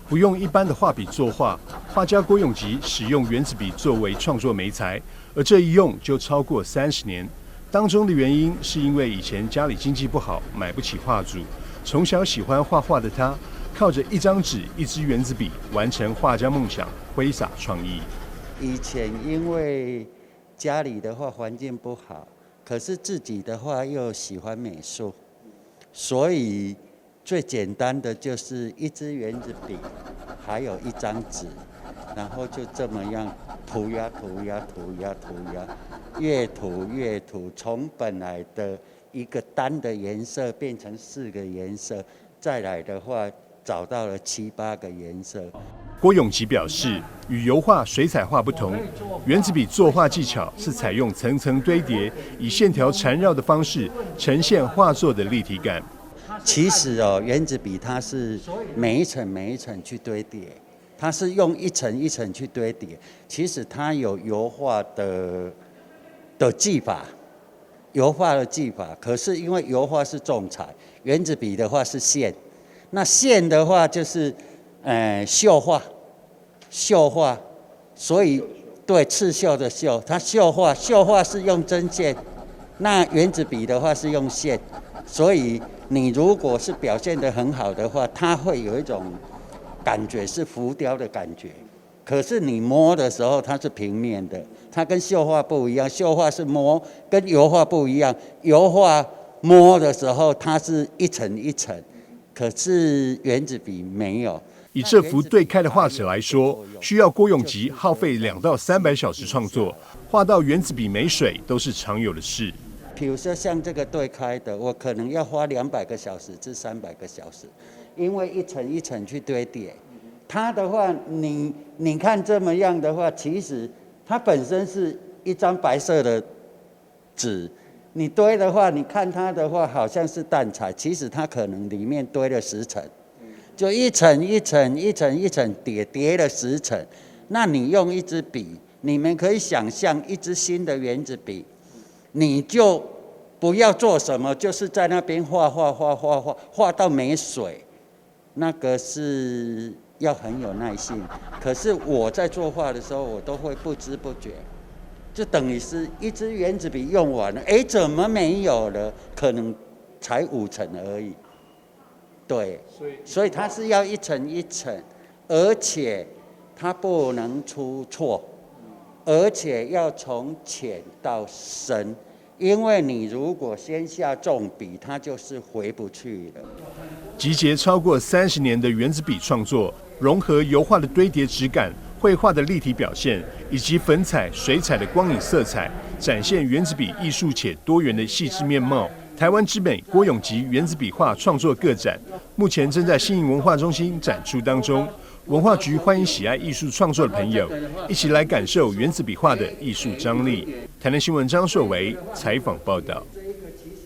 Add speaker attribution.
Speaker 1: 不用一般的画笔作画，画家郭永吉使用原子笔作为创作媒材，而这一用就超过30年。当中的原因是因为以前家里经济不好，买不起画组。从小喜欢画画的他，靠着一张纸、一支原子笔，完成画家梦想，挥洒创意。
Speaker 2: 以前因为家里的话环境不好，可是自己的话又喜欢美术，所以最简单的就是一支原子笔，还有一张纸，然后就这么样涂鸦，越涂，从本来的一个单的颜色变成4个颜色，再来的话找到了7、8个颜色。
Speaker 1: 郭永吉表示，与油画、水彩画不同，原子笔作画技巧是采用层层堆叠，以线条缠绕的方式呈现画作的立体感。
Speaker 2: 其实原子笔它是每一层去堆叠，它是用一层一层去堆叠。其实它有油画的技法，可是因为油画是重彩，原子笔的话是线。那线的话就是绣画，所以对刺绣的绣，它绣画是用针线，那原子笔的话是用线，所以你如果是表现得很好的话，它会有一种感觉是浮雕的感觉。可是你摸的时候，它是平面的，它跟绣画不一样，绣画是摸，跟油画不一样，油画摸的时候它是一层一层。可是原子笔没有。
Speaker 1: 以这幅对开的画纸来说，需要郭永吉耗费2到300小时创作，画到原子笔没水都是常有的事。
Speaker 2: 比如说像这个对开的，我可能要花200个小时至300个小时，因为一层一层去堆叠。它的话，你看这么样的话，其实它本身是一张白色的纸。你堆的话，你看它的话好像是淡彩，其实它可能里面堆了10层，就一层一层叠了10层。那你用一支笔，你们可以想象一支新的原子笔，你就不要做什么，就是在那边画到没水，那个是要很有耐心。可是我在作画的时候，我都会不知不觉。就等于是一支原子笔用完了，怎么没有了？可能才5层而已。对，所以它是要一层一层，而且它不能出错，而且要从浅到深，因为你如果先下重笔，它就是回不去了。
Speaker 1: 集结超过30年的原子笔创作，融合油画的堆叠质感、绘画的立体表现，以及粉彩、水彩的光影色彩，展现原子笔艺术且多元的细致面貌。台湾之美郭永吉原子笔画创作个展，目前正在新营文化中心展出当中。文化局欢迎喜爱艺术创作的朋友，一起来感受原子笔画的艺术张力。台南新闻张硕维采访报道。